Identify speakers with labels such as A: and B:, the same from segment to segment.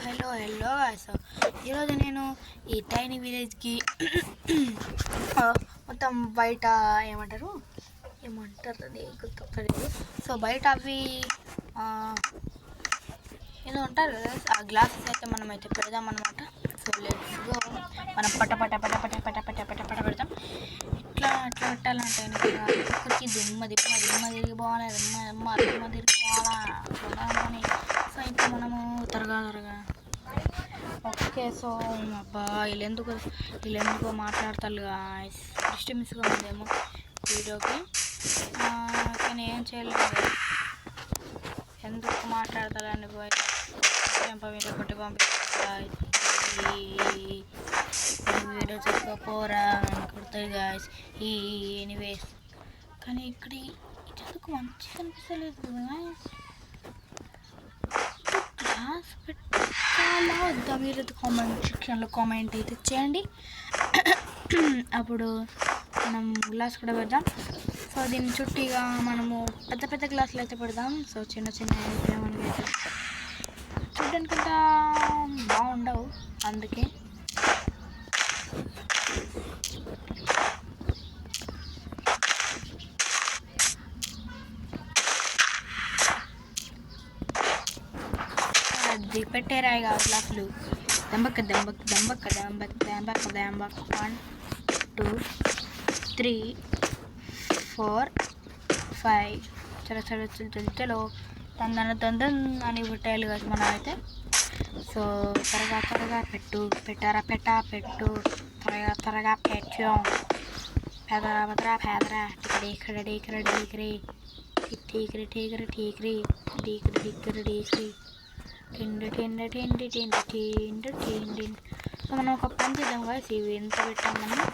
A: Hello guys. ఈరోజు నేను ఈ టైనీ విలేజ్కి మొత్తం బయట ఏమంటారు అది గుర్తొక్కలేదు. సో బయట అవి ఏదో ఉంటారు కదా, ఆ గ్లాసెస్ అయితే మనం అయితే పెడదాం అనమాట. So let's go. మనం పట పట పట పట పట పట పట పట పెడతాం. ఇట్లా పెట్టాలంటే ఒక్కరికి దిమ్మ తిరిగిపోవాలి, దిమ్మ తిరిగిపోవాలని. సో ఇంకా మనము త్వరగా ఓకే. సో అబ్బా వీళ్ళెందుకో మాట్లాడతారు గాయ్స్. డిస్టర్బెన్స్గా ఉందేమో వీడియోకి, కానీ ఏం చేయలేదు. ఎందుకు మాట్లాడతారని పోయి మీద కొట్టి పంపిస్తారు. వీడియో చేసుకోపోరా కొడతాయి గాయస్. ఎనీవేస్, కానీ ఇక్కడ ఎందుకు మంచిగా అనిపిస్తలేదు గాయస్. గ్లాస్ పెట్టాలా వద్దా? మీరు కామెంట్ సెక్షన్లో కామెంట్ అయితే చేయండి. అప్పుడు మనం గ్లాస్ కూడా పెడదాం. సో దీన్ని చుట్టిగా మనము పెద్ద గ్లాసులు అయితే పెడదాం. సో చిన్న అయితే మనకి అయితే చూడడానికంతా బాగుండవు, అందుకే అది పెట్టేరాయి కాదు గ్లాసులు. దంబక్ 1 2 3 4 5 చలో తందన అని పెట్టాలి కదా మనం అయితే. సో త్వరగా పెట్టు త్వరగా పెట్టు పేదరా టీకరి సో మనం ఒక పని చేద్దాం కదా. ఇవి ఎంత పెట్టాం మనం?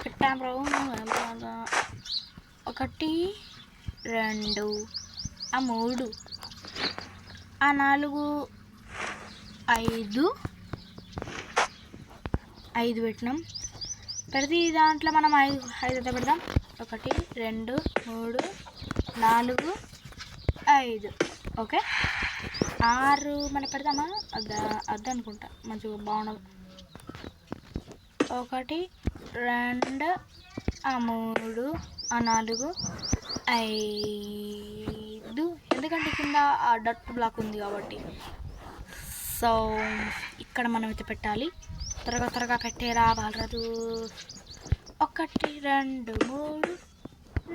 A: పెట్టాం రావు. 1 2 3 4 5 పెట్టినాం. ప్రతి దాంట్లో మనం 5 అయితే పెడదాం. 1 2 3 4 5. ఓకే, 6 మనం పెడదామా? అద్దనుకుంటా, మంచిగా బాగుండదు. 1 2 3 4 5, ఎందుకంటే కింద ఆ డట్ బ్లాక్ ఉంది కాబట్టి. సో ఇక్కడ మనం అయితే పెట్టాలి. త్వరగా పెట్టేరా బాలరాజు. 1 2 3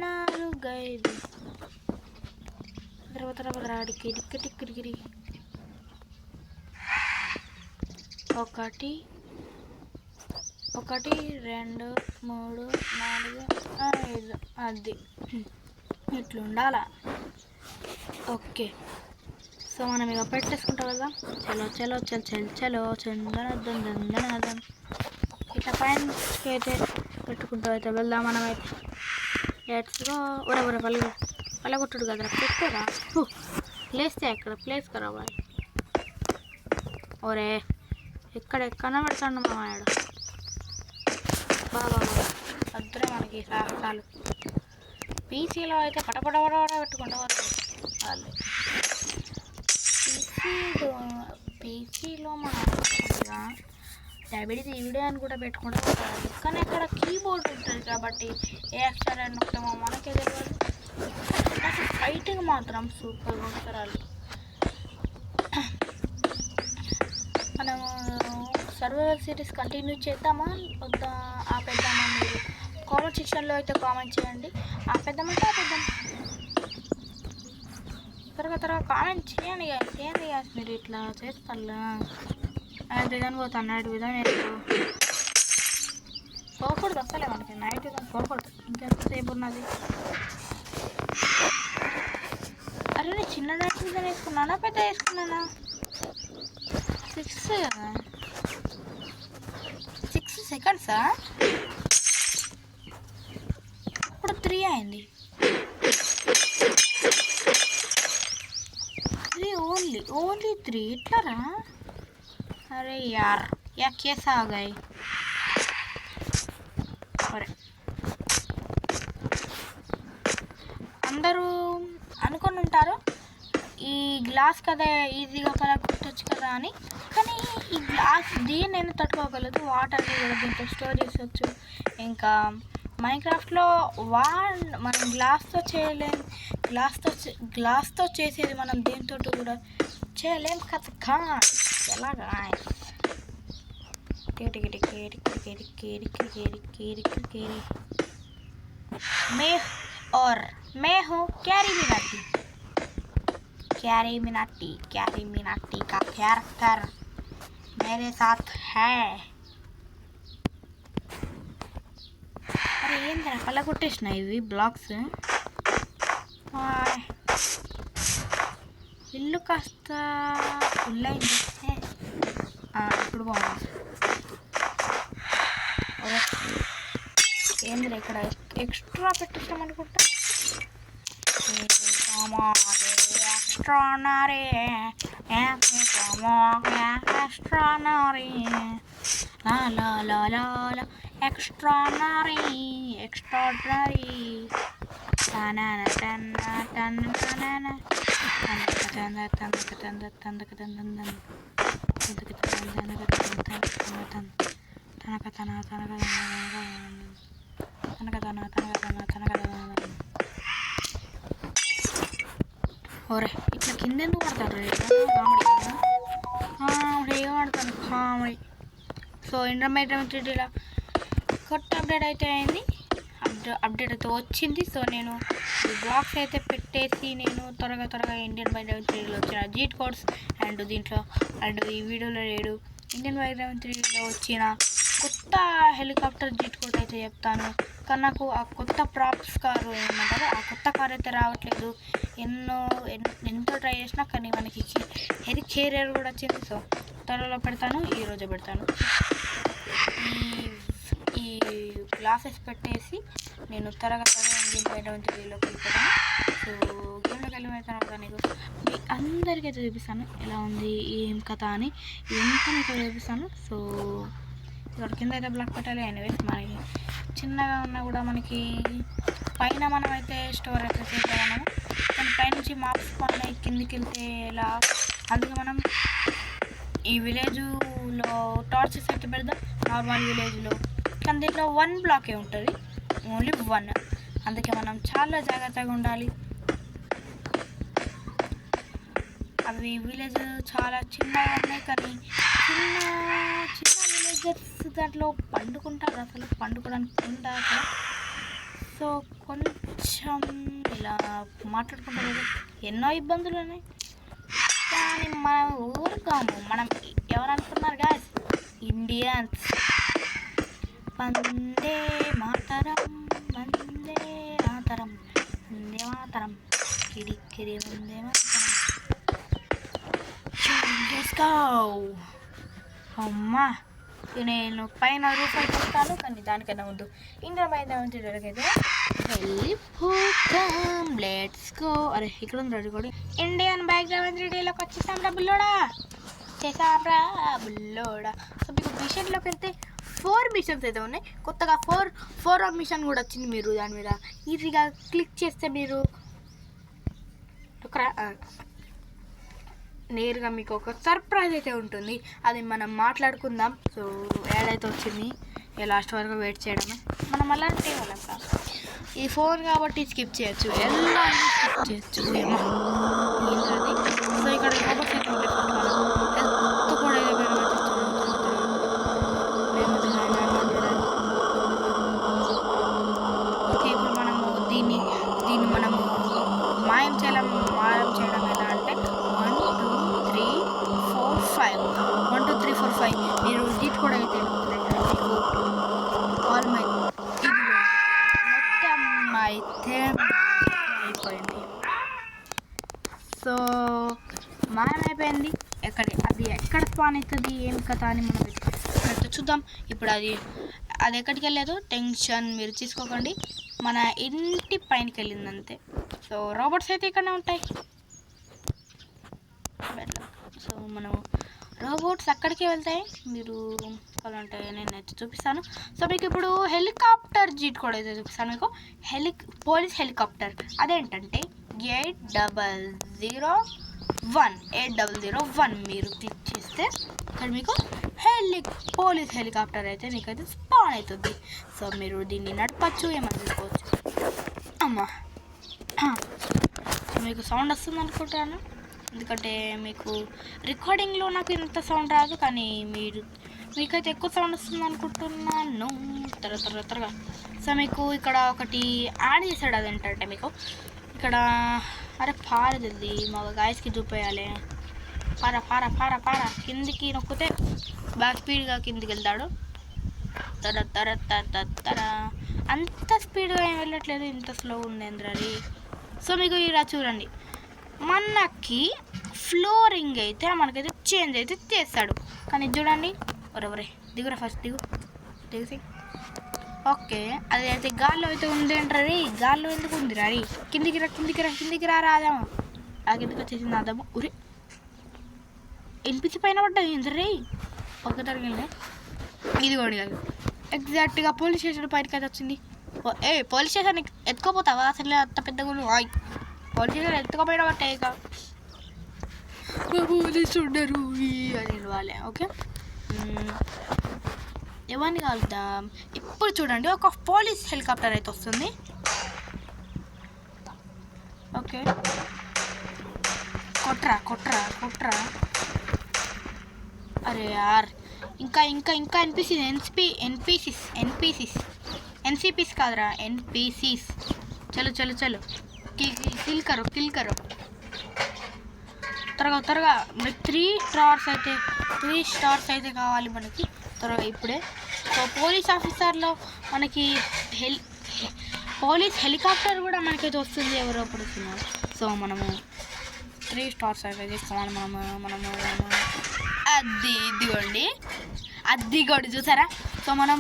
A: 4 5 తర్వాత టిక్కిరి 1 2 3 4 5. అది ఇట్లుండాలా. ఓకే, సో మనం ఇక పెట్టేసుకుంటాం కదా. చలో చందనదం ఇట్లా పైన అయితే పెట్టుకుంటూ అయితే వెళ్దాం మనమైతే. Let's go. పల్లగొట్టుడు కదరా, పెట్టరా లేస్తే ఎక్కడ ప్లేస్ కరావాలి. ఒరే ఎక్కడ పెడతాడు మా వాడు. బాబా వద్దురా మనకి సాహసాలు. పీసీలో అయితే పటపట పెట్టుకుంటూ వాళ్ళు. పీసీలో మన డైబెటీస్ ఈ వీడియో అని కూడా పెట్టుకుంటూ పోతారు. కానీ అక్కడ కీబోర్డ్ ఉంటుంది కాబట్టి ఏ అక్షరాన్ని నొక్కుతామో మనకే తెలియదు. ఫైటింగ్ మాత్రం సూపర్గా ఉంటారు వాళ్ళు. మనము సర్వైవల్ సిరీస్ కంటిన్యూ చేద్దామా వద్దా, ఆపేద్దామా? మీరు కామెంట్ సెక్షన్లో అయితే కామెంట్ చేయండి. ఆపేద్దామంటే ఆపేద్దాం. త్వరగా కామెంట్ చేయండి guys. మీరు ఇట్లా చేస్తారా? నైట్ విధానం పోతాను. నైట్ విధానం పోకూడదు అసలే మనకి. నైట్ విధానం పోకూడదు. ఇంకెంతసేపు ఉన్నది? అరే నేను చిన్న నైట్ విధానం వేసుకున్నానా పెద్ద వేసుకున్నానా? 6 కదా, 6 సెకండ్సా? ఇప్పుడు 3 అయింది. 3 ఓన్లీ 3 ఇట్లారా? అరే యార్ కేసా ఆగాయి. అందరూ అనుకొని ఉంటారు ఈ గ్లాస్ కదా ఈజీగా పలగొట్టచ్చు కదా అని, కానీ ఈ గ్లాస్ దీన్ని నేను తట్టుకోగలదు. వాటర్ కూడా దీంట్లో స్టోర్ చేసవచ్చు. ఇంకా మైన్క్రాఫ్ట్లో మనం గ్లాస్తో చేయలేం, గ్లాస్తో చేసేది మనం దేంతో కూడా చేయలేం కదా. ఎలాగా मैं हूँ कैरी मिनाटी का कैरेक्टर मेरे साथ है. అరే ఏంద్రా కళ్ళ కొట్టేసిన ఇవి బ్లాక్స్. ఇల్లు కాస్త ఫుల్లైంది. ఇప్పుడు బాగుంది. ఏంద్రా ఇక్కడ ఎక్స్ట్రా పెట్టేసాం అనుకుంటా. extraordinary la la la la la extraordinary tanana tanana tanana tanana ఇట్లా కింద ఎందుకు పడతాడు కామెడీ ఆడతాను కామెడీ. సో ఇంటర్మీడియట్లో కొత్త అప్డేట్ అయితే అయింది, అప్డేట్ అయితే వచ్చింది. సో నేను ఈ బ్లాక్స్ అయితే పెట్టేసి నేను త్వరగా ఇండియన్ బైడ్రైవ్ 3లో వచ్చిన జీట్ కోడ్స్ అండ్ దీంట్లో అండ్ ఈ వీడియోలో లేడు ఇండియన్ బైడ్రైవ్ 3లో వచ్చిన కొత్త హెలికాప్టర్ జీట్ కోడ్ అయితే చెప్తాను. కానీ నాకు ఆ కొత్త ప్రాప్స్ కారు ఏమంటారు, ఆ కొత్త కారు అయితే రావట్లేదు. ఎంతో ట్రై చేసినా కానీ మనకి హెలి కేరియర్ కూడా వచ్చింది. సో త్వరలో పెడతాను, ఈరోజే పెడతాను. ఈ గ్లాసెస్ పెట్టేసి నేను త్వరగా ఇండియన్ బైడ్రైవ్ 3లోకి వెళ్ళిపోతాను. సో గేమ్లోకి వెళ్ళిపోతాను. నీకు మీ అందరికీ అయితే చూపిస్తాను ఎలా ఉంది ఏం కథ అని, ఎంత మీకు చూపిస్తాను. సో ఇక్కడ కింద అయితే బ్లాక్ పెట్టాలి. ఎనీవేస్ మనకి చిన్నగా ఉన్నా కూడా మనకి పైన మనం అయితే స్టోర్ అయితే చేయగలము, కానీ పైనుంచి మార్క్స్ పైన కిందికి వెళ్తే ఎలా, అందుకే మనం ఈ విలేజ్లో టార్చెస్ అయితే పెడదాం నార్మల్ విలేజ్లో. కానీ దీంట్లో 1 బ్లాకే ఉంటుంది, ఓన్లీ 1. అందుకే మనం చాలా జాగ్రత్తగా ఉండాలి. అవి విలేజ్ చాలా చిన్నగా ఉన్నాయి, కానీ చిన్న విలేజర్స్ దాంట్లో పండుకుంటారు, అసలు పండుకోవడానికి ఉందా అసలు. సో కొంచెం ఇలా మాట్లాడుకుంటారు, ఎన్నో ఇబ్బందులు ఉన్నాయి. కానీ మనం ఊరుకోము, మనం ఎవరు అనుకున్నారు గాయస్, ఇండియన్స్. వందే మాతరం వందే మాతరం వందే మాతరం కిడి వందే మాతరం. అమ్మా నేను పైన రూఫ్ అయితే వస్తాను, కానీ దానికన్నా ముందు ఇండియన్ బైడ్రైవ్ 3 వెళ్ళిపోతాం. Let's go. అరే ఇక్కడ ఉంది రెడీ. ఇండియన్ బైడ్రైవ్ 3లోకి వచ్చేసాం రా బుల్లోడా, చేసాంరా బుల్లోడా. సో మీకు మిషన్లోకి వెళ్తే 4 మిషన్స్ అయితే ఉన్నాయి. కొత్తగా 4 మిషన్ కూడా వచ్చింది. మీరు దాని మీద ఈజీగా క్లిక్ చేస్తే మీరు నేరుగా మీకు ఒక సర్ప్రైజ్ అయితే ఉంటుంది, అది మనం మాట్లాడుకుందాం. సో యాడ్ అయితే వచ్చింది, లాస్ట్ వరకు వెయిట్ చేయడమే. మనం అలాంటి వాళ్ళం కాదు, ఈ ఫోన్ కాబట్టి స్కిప్ చేయొచ్చు, ఎలా స్కిప్ చేయొచ్చు. ఏంటది. సో ఇక్కడ రోబోట్స్ అయితే ఉండే హెల్త్ కూడా ఓకే. ఇప్పుడు మనము దీన్ని మనము మాయం చేయడం ఎలా అంటే 1 2 3 4 5 1 2 3 4 5 మీరు జీట్ కూడా అయితే ఆల్ మై మొత్తం అయితే అయిపోయింది. సో మాయమైపోయింది. అది ఎక్కడ స్పాన్ అవుతుంది ఏం కథ అని మనం ఇక్కడ చూద్దాం. ఇప్పుడు అది ఎక్కడికి వెళ్ళలేదు, టెన్షన్ మీరు తీసుకోకండి, మన ఇంటి పైనకి వెళ్ళింది అంతే. సో రోబోట్స్ అయితే ఇక్కడనే ఉంటాయి. సో మనం రోబోట్స్ అక్కడికే వెళ్తాయి, మీరు కావాలంటే నేను అయితే చూపిస్తాను. సో మీకు ఇప్పుడు హెలికాప్టర్ జీట్ కూడా అయితే చూపిస్తాను. మీకు పోలీస్ హెలికాప్టర్ అదేంటంటే 800 8001 మీరు క్లిక్ చేస్తే ఇక్కడ మీకు పోలీస్ హెలికాప్టర్ అయితే మీకైతే స్పాన్ అవుతుంది. సో మీరు దీన్ని నడపచ్చు, ఏమని తీసుకోవచ్చు. అమ్మా మీకు సౌండ్ వస్తుంది అనుకుంటాను, ఎందుకంటే మీకు రికార్డింగ్లో నాకు ఇంత సౌండ్ రాదు, కానీ మీకైతే ఎక్కువ సౌండ్ వస్తుంది అనుకుంటున్నాను. త్వరగా సో మీకు ఇక్కడ ఒకటి యాడ్ చేశాడు. అదేంటంటే మీకు ఇక్కడ అరే పారది మా గాయస్కి చూపేయాలి. పార కిందికి నొక్కితే బాగా స్పీడ్గా కిందికి వెళ్తాడు. తర అంత స్పీడ్గా ఏం వెళ్ళట్లేదు, ఇంత స్లో ఉంది అందరి. సో మీకు ఇలా చూడండి, మనకి ఫ్లోరింగ్ అయితే మనకైతే చేంజ్ అయితే చేస్తాడు. కానీ చూడండి, ఒరే దిగురా, ఫస్ట్ దిగుసి. ఓకే, అది అయితే గాల్లో అయితే ఉంది అంటారు. గాల్లో ఎందుకు ఉంది రా? కిందికి రా రాదాము. ఆ కిందికి వచ్చేసింది ఆదాము. ఉరే ఎన్పిసి పైన పడ్డా ఏంటరే? ఒక్క తరగలే ఇదిగోండి కాదు, ఎగ్జాక్ట్గా పోలీస్ స్టేషన్ పైనకి అయితే వచ్చింది. పోలీస్ స్టేషన్ ఎత్తుకోపోతావా అసలు? అంత పెద్దగా పోలీస్ స్టేషన్ ఎత్తుకోపోయినా బట్టే ఇక పోలీసు ఉండరు అని వాళ్ళే. ఓకే, ఎవరిని కలుద్దాం ఇప్పుడు? చూడండి, ఒక పోలీస్ హెలికాప్టర్ అయితే వస్తుంది. ఓకే, కొట్రా. అరే యార్, ఇంకా ఎన్సిపిస్ కాదురా, ఎన్పిసిస్. చలో కిల్ కరో. త్వరగా మనకి 3 స్టార్స్ అయితే కావాలి మనకి త్వరగా ఇప్పుడే. సో పోలీస్ ఆఫీసర్లో మనకి పోలీస్ హెలికాప్టర్ కూడా మనకైతే వస్తుంది, ఎవరో పడుతున్నారు. సో మనము 3 స్టార్స్ అయితే తీసుకోవాలి. మనము అదిగోండి చూసారా? సో మనం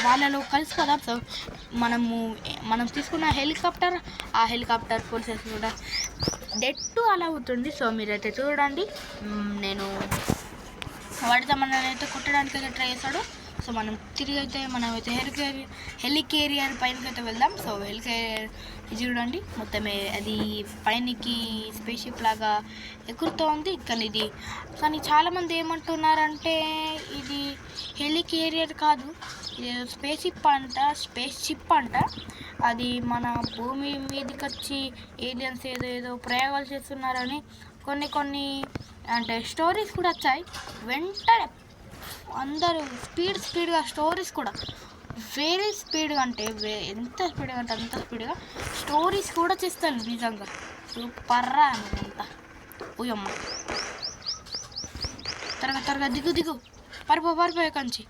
A: వాళ్ళలో కలిసిపోదాం. సో మనం తీసుకున్న హెలికాప్టర్, ఆ హెలికాప్టర్ పోలీసెస్ కూడా డెట్టు అలా అవుతుంది. సో మీరైతే చూడండి, నేను వాడితే మననైతే కొట్టడానికి అయితే ట్రై చేస్తాడు. సో మనం తిరిగి అయితే మనమైతే హెలికేరియర్ పైనకి అయితే వెళ్దాం. సో హెలికేరియర్ చూడండి, మొత్తమే అది పైనకి స్పేస్ షిప్ లాగా ఎగురుతూ ఉంది. కానీ చాలామంది ఏమంటున్నారంటే ఇది హెలికేరియర్ కాదు, ఇది స్పేస్ షిప్ అంట. అది మన భూమి మీదకి వచ్చి ఏలియన్స్ ఏదో ప్రయోగాలు చేస్తున్నారని కొన్ని అంటే స్టోరీస్ కూడా వచ్చాయి. వెంటనే అందరూ స్పీడ్గా స్టోరీస్ కూడా వెరీ స్పీడ్గా అంటే ఎంత స్పీడ్గా అంటే అంత స్పీడ్గా స్టోరీస్ కూడా చేస్తాను. నిజంగా సూపర్రా అంతా. పోయమ్మ, త్వరగా దిగు పరిపోయే కంచి.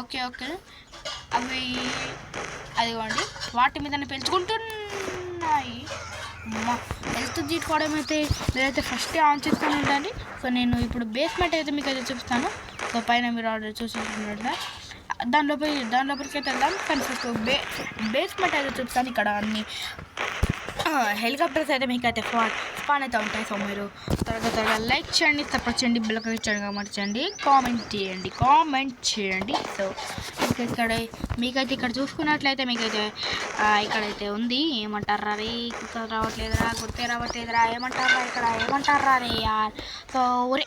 A: ఓకే, అదిగోండి వాటి మీదనే పెంచుకుంటున్నాయి. హెల్త్ తీసుకోవడం అయితే నేనైతే ఫస్ట్ ఆన్ చేసుకొని ఉండండి. సో నేను ఇప్పుడు బేస్మెంట్ అయితే మీకు అయితే చూపిస్తాను. సో పైన మీరు ఆర్డర్ చూసినట్టుగా దాని లోపలికి అయితే వెళ్దాం. కానీ ఫస్ట్ బేస్మెంట్ అయితే చూపిస్తాను. ఇక్కడ అన్ని హెలికాప్టర్స్ అయితే మీకు అయితే స్పాన్ అయితే ఉంటాయి. సో మీరు త్వరగా లైక్ చేయండి, సపోర్ట్ చేయండి, బిల్లు ఇచ్చండి, మర్చండి, కామెంట్ చేయండి. సో మీకైతే ఇక్కడ చూసుకున్నట్లయితే మీకైతే ఇక్కడైతే ఉంది. ఏమంటారా రే? గుర్తే రావట్లేదురా ఏమంటారా రే యార్? సో ఒరే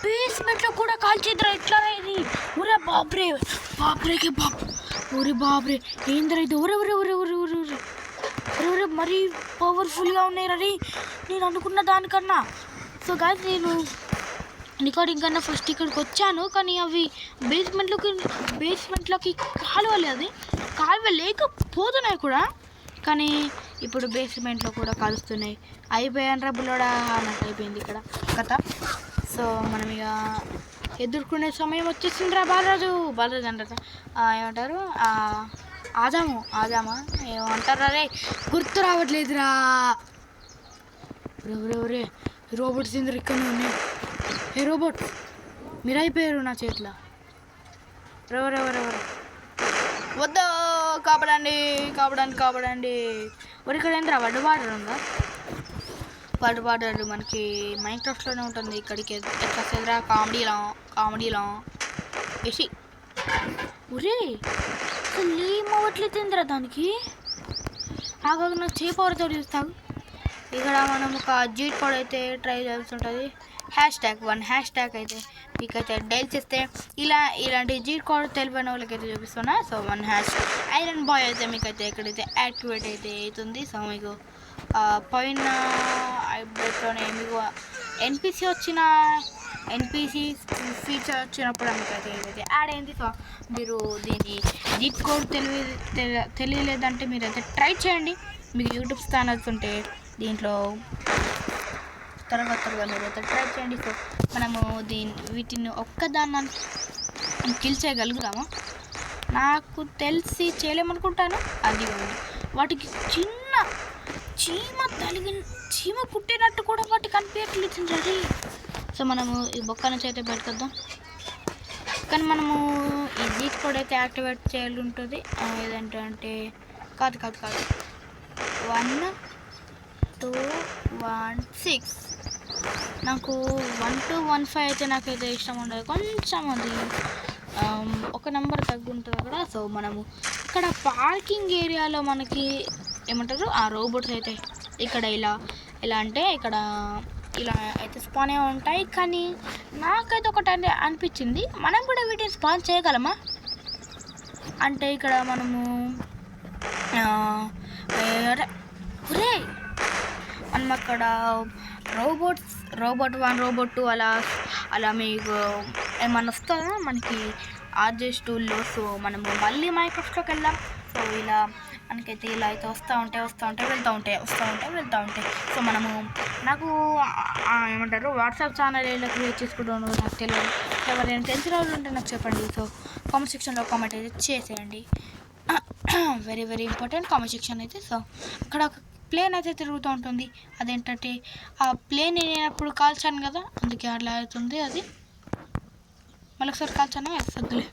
A: బేస్మెంట్లో కూడా కాల్చేద్దరా ఎట్లా రా ఇది? ఒరే బాబ్రే ఏంద్రా ఇది? ఒరే మరీ పవర్ఫుల్గా ఉన్నాయి రీ నేను అనుకున్న దానికన్నా. సో గాయ్స్, నేను రికార్డింగ్ కన్నా ఫస్ట్ ఇక్కడికి వచ్చాను, కానీ అవి బేస్మెంట్లోకి కాలువ లేకపోతున్నాయి కూడా. కానీ ఇప్పుడు బేస్మెంట్లో కూడా కాలుస్తున్నాయి. అయిపోయాను రా బుల్లడా అన్నట్టు అయిపోయింది ఇక్కడ కథ. సో మనం ఇక ఎదుర్కొనే సమయం వచ్చేసింది రా. బాలరాజు అంటారు, ఏమంటారు, ఆదామా ఏమంటారా రే? గుర్తు రావట్లేదురా. రే రోబోట్స్ ఇంద్ర ఇక్కడనే ఉన్నాయి. ఏ రోబోట్ మీరు అయిపోయారు నా చేతిలో. వద్దు, కాపాడండి. మరి ఇక్కడ ఏంద్రా వడ్డు బార్డర్ ఉందా? వడ్డు బార్డర్ మనకి మైన్క్రాఫ్ట్లోనే ఉంటుంది. ఇక్కడికి ఎట్లా వస్తుందిరా? కామెడీలో వేసి ఒరే ఏం అవ్వట్లేదు ఇంద్రా దానికి. ఆగా నాకు చేపవరతో చూస్తావు. ఇక్కడ మనం ఒక జీట్ కోడ్ అయితే ట్రై చేయాల్సి ఉంటుంది. #1 అయితే మీకైతే డైల్ చేస్తే ఇలాంటి జీట్ కోడ్ తెలియని వాళ్ళకైతే చూపిస్తున్నా. సో 1 ఐరన్ బాయ్ అయితే మీకైతే ఎక్కడైతే యాక్టివేట్ అయితే అవుతుంది. సో మీకు పైన అప్డేట్లోనే మీకు ఎన్పిసి ఫీచర్ వచ్చినప్పుడు మీకైతే ఏదైతే యాడ్ అయింది. సో మీరు దీన్ని జీట్ కోడ్ తెలియలేదంటే మీరైతే ట్రై చేయండి. మీకు యూట్యూబ్ ఛానల్స్ ఉంటే దీంట్లో త్వరగా మీరైతే ట్రై చేయండి. సో మనము వీటిని ఒక్కదాన్ని కిల్ చేయగలుగుతామా? నాకు తెలిసి చేయలేమనుకుంటాను. అది వాటికి చిన్న చీమ కుట్టినట్టు కూడా వాటికి కనిపించట్లేదు. సో మనము ఈ బొక్క నుంచి అయితే బయటకొద్దాం. కానీ మనము ఈ జీట్ కోడ్ అయితే యాక్టివేట్ చేయాలి ఉంటుంది. ఏదంటే కాదు 1216. నాకు 1215 అయితే నాకైతే ఇష్టం ఉండదు. కొంచెం అది ఒక నెంబర్ తగ్గుంటుంది అక్కడ. సో మనము ఇక్కడ పార్కింగ్ ఏరియాలో మనకి ఏమంటారు ఆ రోబోట్స్ అయితే ఇక్కడ ఇలా అంటే ఇక్కడ ఇలా అయితే స్పాన్ అయి ఉంటాయి. కానీ నాకైతే ఒకటి అనిపించింది, మనం కూడా వీటిని స్పాన్ చేయగలమా అంటే ఇక్కడ మనము మనం అక్కడ రోబోట్ 1 రోబోట్ 2 అలా మీకు ఏమన్నా వస్తుందా మనకి ఆర్జెస్ టూల్లో? సో మనము మళ్ళీ మైక్రోసాఫ్ట్లోకి వెళ్దాం. సో ఇలా మనకైతే ఇలా అయితే వస్తూ ఉంటాయి వెళ్తూ ఉంటాయి. సో మనము నాకు ఏమంటారు వాట్సాప్ ఛానల్ ఎలా క్రియేట్ చేసుకుంటాను నాకు తెలియదు. ఎవరైనా తెలిసిన వాళ్ళు ఉంటే నాకు చెప్పండి. సో కామెంట్ సెక్షన్లో కామెంట్ అయితే చేసేయండి. వెరీ ఇంపార్టెంట్ కామెంట్ సెక్షన్ అయితే. సో అక్కడ ఒక ప్లేన్ అయితే తిరుగుతూ ఉంటుంది. అదేంటంటే ఆ ప్లేన్ నేనప్పుడు కాల్చాను కదా, అందుకే అట్లా అవుతుంది. అది మళ్ళీ ఒకసారి కాల్చాను వద్దులే.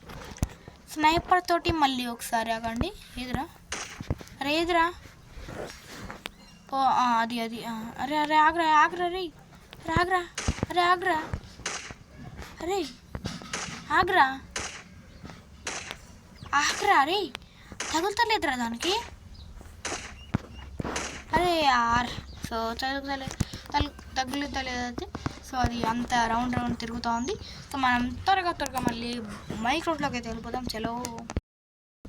A: స్నైపర్ తోటి మళ్ళీ ఒకసారి ఆగండి. ఏదిరా ఓ అది అరే ఆగ్రా రే తగులుతలేదురా దానికి. అరే యార్ సో తగులుతలేదు. సో అది అంత రౌండ్ తిరుగుతూ ఉంది. సో మనం త్వరగా మళ్ళీ మైక్రోసాఫ్ట్లోకి అయితే వెళ్ళిపోదాం. చలో.